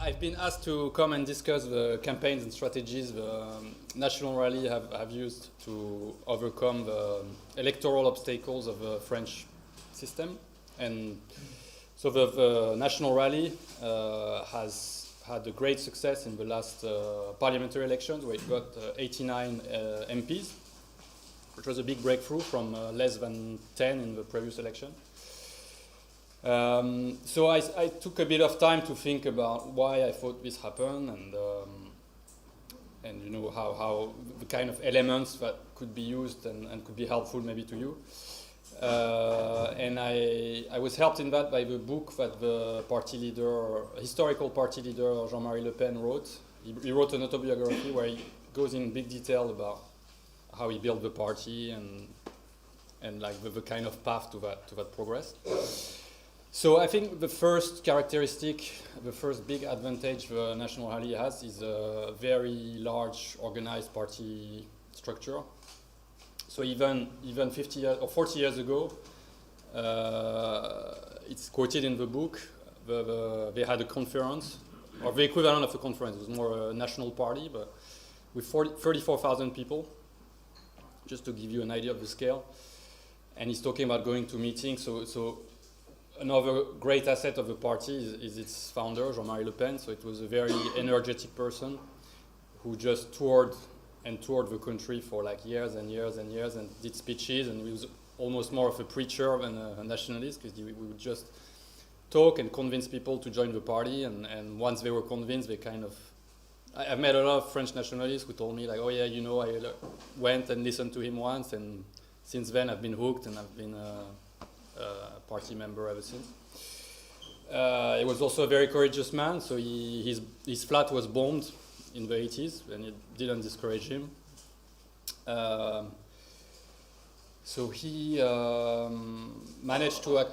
I've been asked to come and discuss the campaigns and strategies the National Rally have used to overcome the electoral obstacles of the French system. And so the National Rally has had a great success in the last parliamentary elections, where it got 89 MPs, which was a big breakthrough from less than 10 in the previous election. So I took a bit of time to think about why I thought this happened, and you know how the kind of elements that could be used and could be helpful maybe to you. And I was helped in that by the book that the party leader, historical party leader Jean-Marie Le Pen wrote. He wrote an autobiography where he goes in big detail about how he built the party and like the kind of path to that progress. So I think the first characteristic, the first big advantage the National Rally has is a very large organized party structure. So even 50 years or 40 years ago, it's quoted in the book, they had a conference, or the equivalent of a conference. It was more a national party, but with 34,000 people, just to give you an idea of the scale. And he's talking about going to meetings. So another great asset of the party is its founder, Jean-Marie Le Pen. So it was a very energetic person who just toured the country for like years and years and years and did speeches, and he was almost more of a preacher than a nationalist, because we would just talk and convince people to join the party, and once they were convinced, they kind of... I've met a lot of French nationalists who told me like, oh yeah, you know, I went and listened to him once, and since then I've been hooked, and I've been a party member ever since. He was also a very courageous man, so his flat was bombed in the 80s, and it didn't discourage him. So he managed to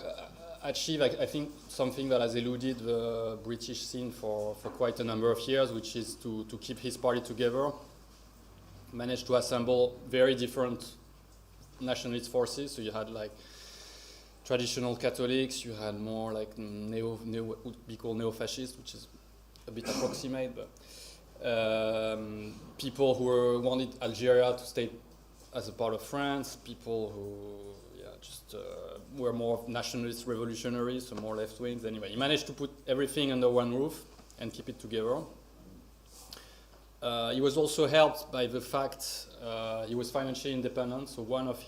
achieve, I think, something that has eluded the British scene for quite a number of years, which is to keep his party together. Managed to assemble very different nationalist forces. So you had like traditional Catholics, you had more like what would be called neo-fascist, which is a bit approximate, but people who wanted Algeria to stay as a part of France, people who just were more nationalist revolutionaries, so more left wings. Anyway, he managed to put everything under one roof and keep it together. He was also helped by the fact he was financially independent. So one of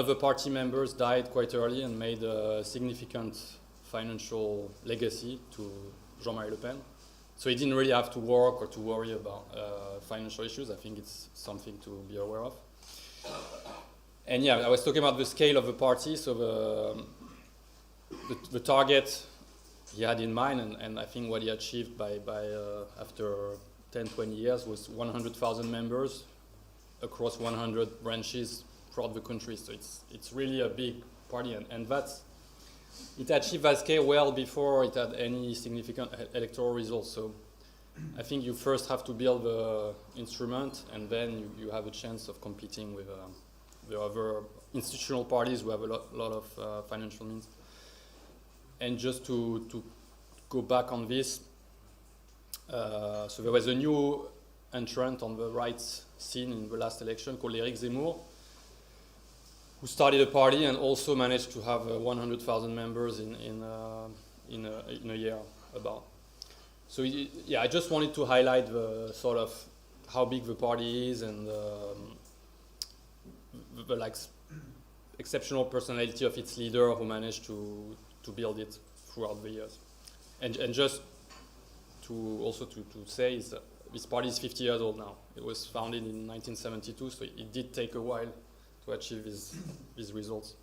the party members died quite early and made a significant financial legacy to Jean-Marie Le Pen. So he didn't really have to work or to worry about financial issues. I think it's something to be aware of. And yeah, I was talking about the scale of the party. So the target he had in mind, and I think what he achieved by after 10, 20 years was 100,000 members across 100 branches throughout the country. So it's really a big party, and it achieved that scale well before it had any significant electoral results. So I think you first have to build the instrument, and then you have a chance of competing with the other institutional parties who have a lot of financial means. And just to go back on this, so there was a new entrant on the right scene in the last election called Éric Zemmour, who started a party and also managed to have 100,000 members in a year about. So yeah, I just wanted to highlight the sort of how big the party is and the like exceptional personality of its leader, who managed to build it throughout the years. And just to also to say is that this party is 50 years old now. It was founded in 1972, so it did take a while to achieve these results.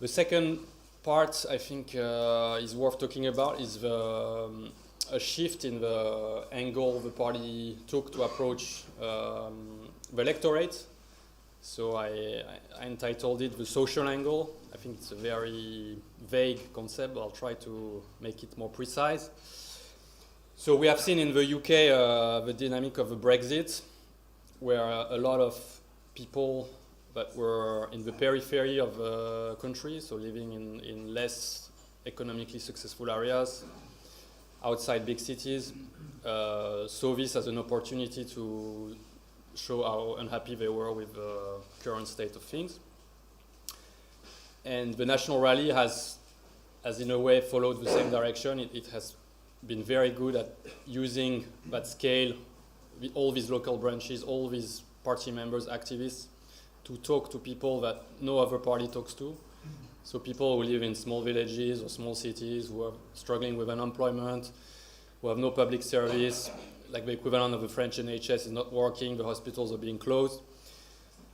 The second part I think is worth talking about is a shift in the angle the party took to approach the electorate. So I entitled it the social angle. I think it's a very vague concept, but I'll try to make it more precise. So we have seen in the UK the dynamic of the Brexit, where a lot of people that were in the periphery of the country, so living in less economically successful areas, outside big cities saw this as an opportunity to show how unhappy they were with the current state of things. And the National Rally has in a way followed the same direction. It has been very good at using that scale, all these local branches, all these party members, activists, to talk to people that no other party talks to. So people who live in small villages or small cities, who are struggling with unemployment, who have no public service, like the equivalent of the French NHS is not working, the hospitals are being closed.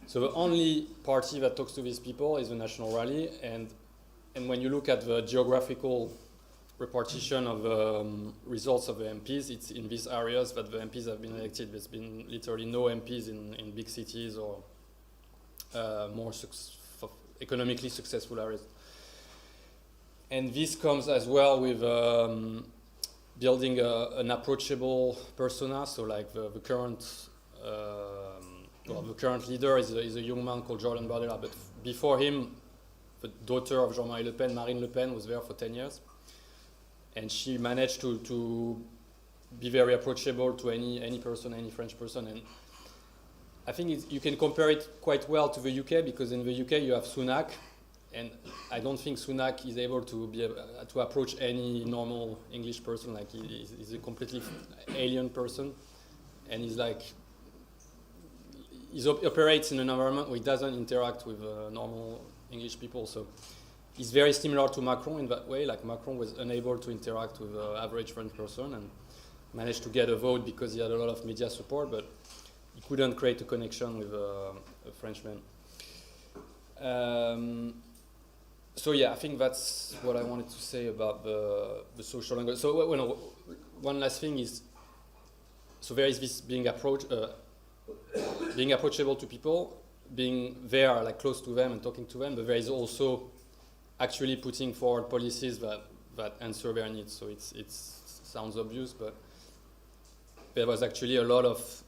So the only party that talks to these people is the National Rally, and when you look at the geographical repartition of the results of the MPs, it's in these areas that the MPs have been elected. There's been literally no MPs in big cities or more economically successful areas. And this comes as well with building an approachable persona. So like the current leader is a young man called Jordan Bardella, but before him, the daughter of Jean-Marie Le Pen, Marine Le Pen, was there for 10 years. And she managed to be very approachable to any person, any French person. And I think you can compare it quite well to the UK, because in the UK you have Sunak, and I don't think Sunak is able to approach any normal English person. Like he's a completely alien person, and he operates in an environment where he doesn't interact with normal English people. So he's very similar to Macron in that way. Like Macron was unable to interact with the average French person and managed to get a vote because he had a lot of media support, but he couldn't create a connection with a Frenchman. So yeah, I think that's what I wanted to say about the social language. So one last thing is, so there is this being approachable to people, being there, like close to them and talking to them, but there is also actually putting forward policies that answer their needs. So it sounds obvious, but there was actually a lot of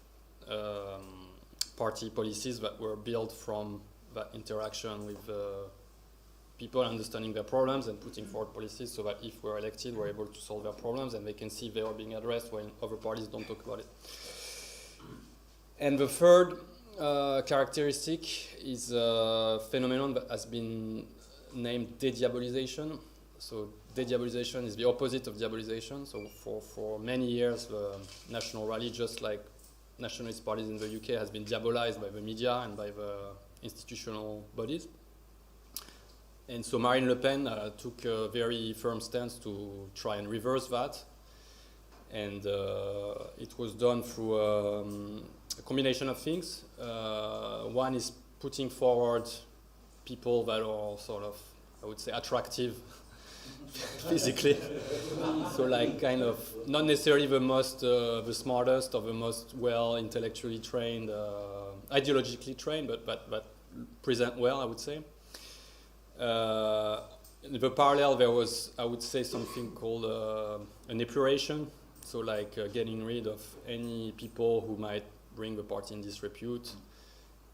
party policies that were built from that interaction with people understanding their problems and putting forward policies so that if we're elected, we're able to solve their problems and they can see if they are being addressed when other parties don't talk about it. And the third characteristic is a phenomenon that has been named de-diabolization. So de-diabolization is the opposite of diabolization. So for many years, the National Rally, just like nationalist parties in the UK, has been diabolized by the media and by the institutional bodies. And so Marine Le Pen took a very firm stance to try and reverse that. And it was done through a combination of things. One is putting forward people that are sort of, I would say, attractive physically. So like kind of not necessarily the smartest or the most well intellectually trained, ideologically trained, but present well, I would say. In the parallel, there was, I would say, something called an epuration. So like getting rid of any people who might bring the party in disrepute.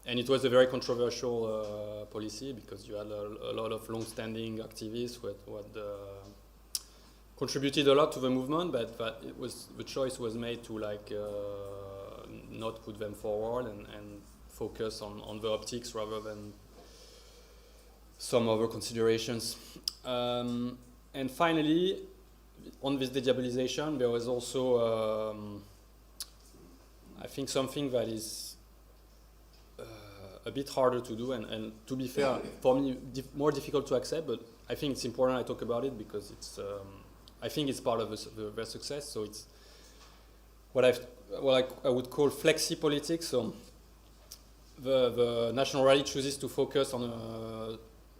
And it was a very controversial policy because you had a lot of long-standing activists who had contributed a lot to the movement, but the choice was made to not put them forward and focus on the optics rather than some other considerations. And finally, on this de-diabolization, there was also, I think, something that is a bit harder to do, and to be fair, for me, more difficult to accept, but I think it's important I talk about it because it's, I think it's part of their success. So it's what I would call flexi politics. So the National Rally chooses to focus on a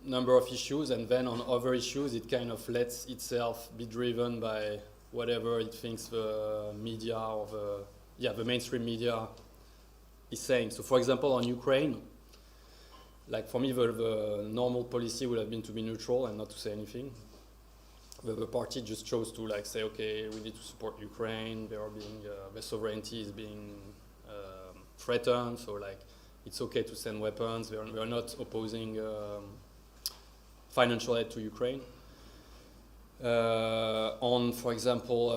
number of issues, and then on other issues it kind of lets itself be driven by whatever it thinks the media or the mainstream media is saying. So for example, on Ukraine, like for me the normal policy would have been to be neutral and not to say anything. The party just chose to say, okay, we need to support Ukraine, their sovereignty is being threatened, so it's okay to send weapons, we are not opposing financial aid to Ukraine. On, for example,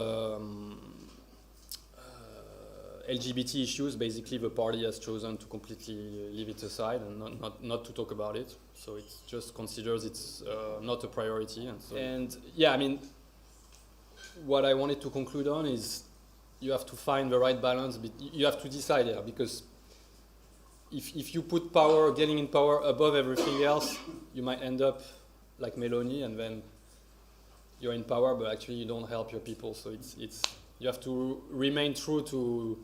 LGBT issues, basically the party has chosen to completely leave it aside and not to talk about it. So it just considers it's not a priority. And yeah, I mean, what I wanted to conclude on is you have to find the right balance. You have to decide here, because if you put power, getting in power above everything else, you might end up like Meloni, and then you're in power, but actually you don't help your people. So you have to remain true to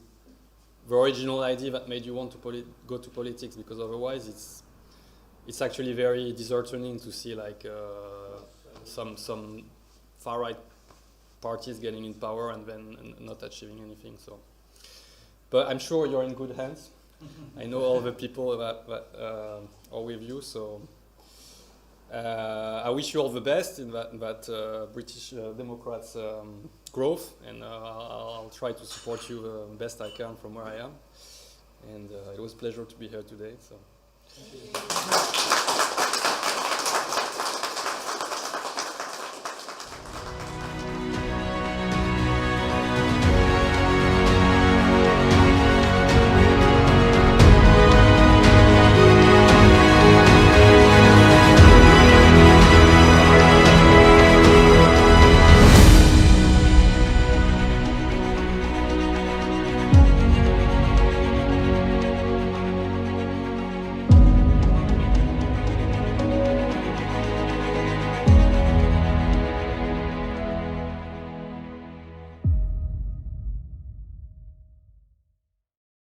the original idea that made you want to go to politics, because otherwise it's actually very disheartening to see like some far-right parties getting in power and then not achieving anything. So, but I'm sure you're in good hands. I know all the people that are with you, so I wish you all the best in that British Democrats growth, and I'll try to support you the best I can from where I am. And it was a pleasure to be here today. So.